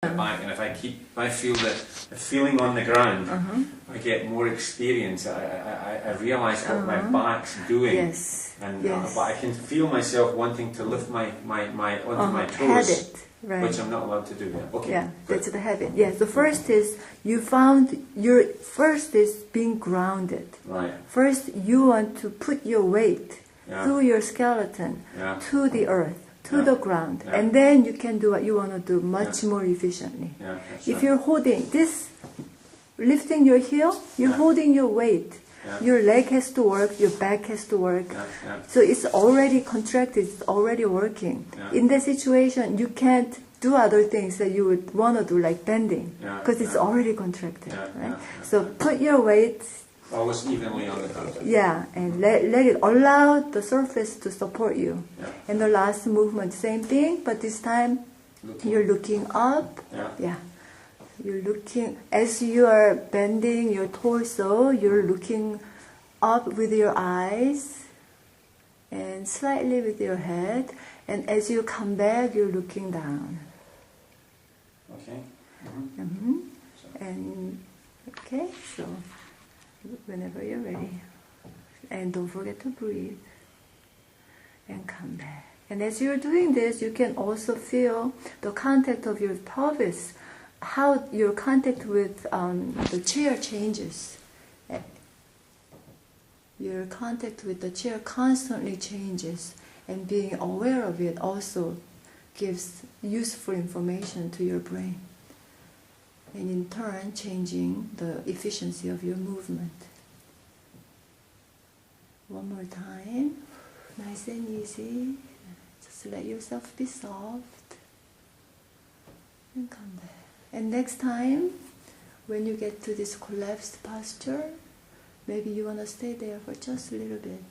back, and if I feel the feeling on the ground, I get more experience. I realise what my back's doing, but I can feel myself wanting to lift my onto my toes, habit, right. which I'm not allowed to do yet. Okay, yeah, good. that's the habit. Yes, the first is you found your first is being grounded. Right. First, you want to put your weight through your skeleton to the earth. To the ground, and then you can do what you want to do much more efficiently. If you're holding this, lifting your heel, you're holding your weight. Your leg has to work, your back has to work. So it's already contracted, it's already working. In that situation, you can't do other things that you would want to do, like bending, because it's already contracted. Right? So put your weight. Always evenly on the ground. Yeah, and let it allow the surface to support you. And the last movement, same thing, but this time you're looking up. You're looking, as you are bending your torso, you're looking up with your eyes and slightly with your head. And as you come back, you're looking down. Okay. And okay, so whenever you're ready. And don't forget to breathe. And come back. And as you're doing this, you can also feel the contact of your pelvis, how your contact with the chair changes. Your contact with the chair constantly changes, and being aware of it also gives useful information to your brain. And in turn, changing the efficiency of your movement. One more time, nice and easy. Just let yourself be soft. And come back. And next time, when you get to this collapsed posture, maybe you want to stay there for just a little bit.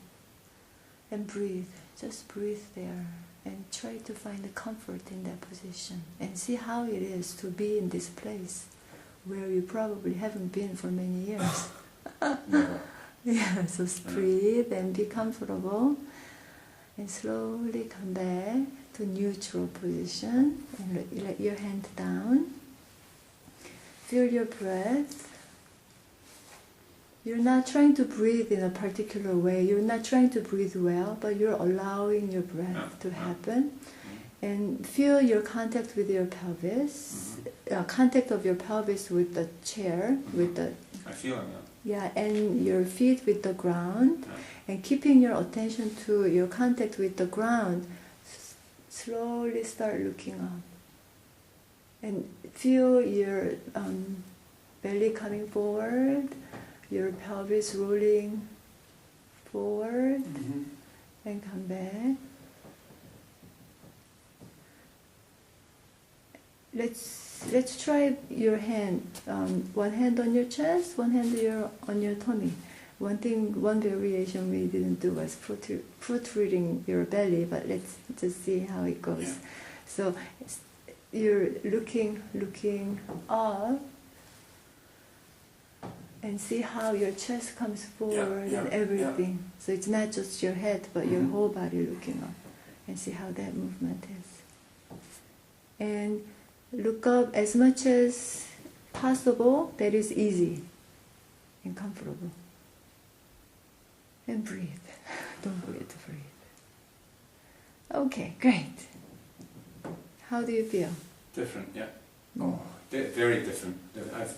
And breathe. Just breathe there. And try to find the comfort in that position. And see how it is to be in this place where you probably haven't been for many years. So breathe and be comfortable. And slowly come back to neutral position. And let your hand down. Feel your breath. You're not trying to breathe in a particular way. You're not trying to breathe well, but you're allowing your breath to happen. And feel your contact with your pelvis, contact of your pelvis with the chair, with the... I feel it, and your feet with the ground. And keeping your attention to your contact with the ground, slowly start looking up. And feel your belly coming forward, your pelvis rolling forward, and come back. Let's try your hand. One hand on your chest, one hand on your tummy. One variation we didn't do was protruding your belly, but let's just see how it goes. So you're looking up, and see how your chest comes forward and everything. So it's not just your head, but your whole body looking up, and see how that movement is. And look up as much as possible that is easy and comfortable. And breathe. Don't forget to breathe. Okay, great. How do you feel? Different, very different. I've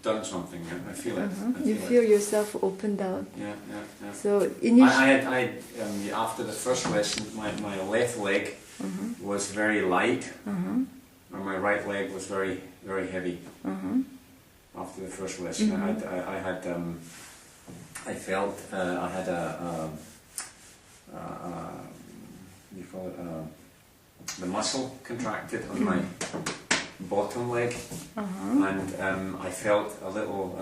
done something. I feel it. You feel yourself opened up. Yeah. So I after the first lesson, my left leg was very light, and my right leg was very, very heavy. After the first lesson, I felt I had the muscle contracted on my bottom leg, and I felt a little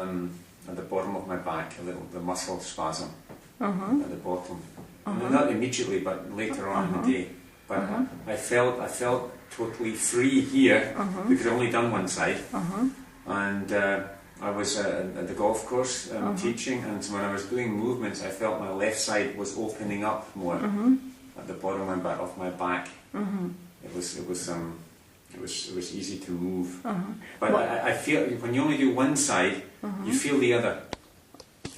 at the bottom of my back, the muscle spasm at the bottom. Not immediately, but later on in the day. But I felt totally free here because I've only done one side, and I was at the golf course teaching, and when I was doing movements, I felt my left side was opening up more at the bottom of my back. It was it was easy to move. But well, I feel when you only do one side, you feel the other.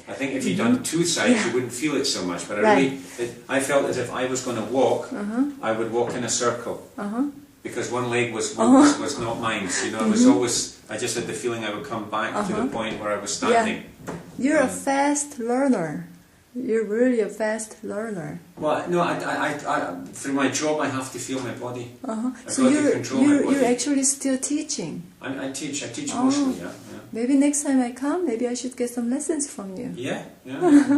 I think if you'd done two sides, you wouldn't feel it so much. But I felt as if I was going to walk, I would walk in a circle. Because one leg was not mine. So, you know, I just had the feeling I would come back to the point where I was standing. Yeah. You're a fast learner. You're really a fast learner. Well, no, I through my job I have to feel my body. So you're actually still teaching. I teach mostly, yeah. Maybe next time I come, maybe I should get some lessons from you. Yeah.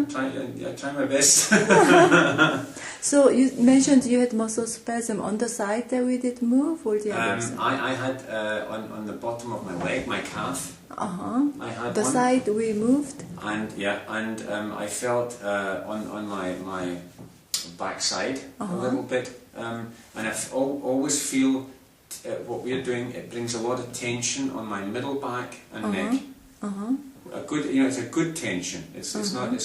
Try my best. So you mentioned you had muscle spasm on the side that we did move, or the other side? I had on the bottom of my leg, my calf. I had the side we moved. And I felt on my backside a little bit, and I always feel. What we're doing, it brings a lot of tension on my middle back and neck. A good, it's a good tension. It's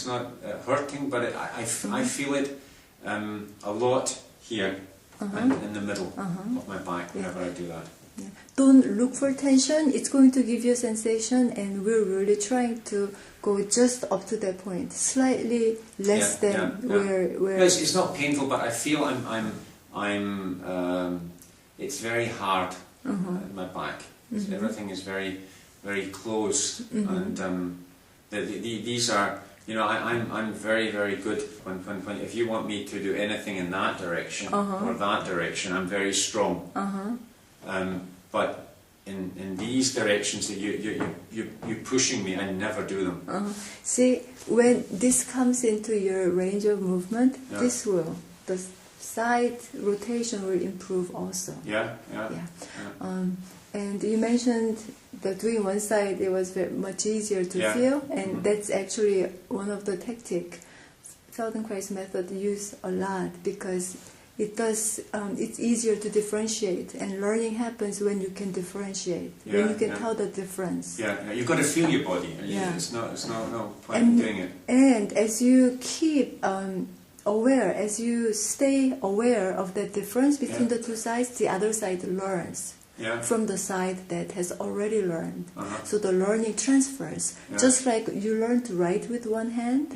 not hurting, but I feel it a lot here in the middle of my back whenever I do that. Yeah. Don't look for tension. It's going to give you a sensation, and we're really trying to go just up to that point, slightly less than where. No, it's not painful, but I feel it's very hard in my back. Everything is very, very close, and these are, I'm very, very good when if you want me to do anything in that direction or that direction, I'm very strong. But in these directions that you're pushing me, I never do them. See, when this comes into your range of movement, the side rotation will improve also. Yeah. And you mentioned that doing one side, it was very much easier to feel, and that's actually one of the tactics Feldenkrais method use a lot, because it does. It's easier to differentiate, and learning happens when you can differentiate, when you can tell the difference. You've got to feel your body. It's no point in doing it. And as you keep aware, as you stay aware of the difference between the two sides, the other side learns from the side that has already learned. So the learning transfers. Just like you learn to write with one hand,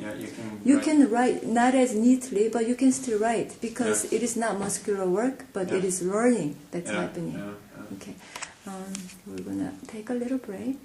you can write not as neatly, but you can still write, because it is not muscular work, but it is learning that's happening. Okay, we're gonna take a little break.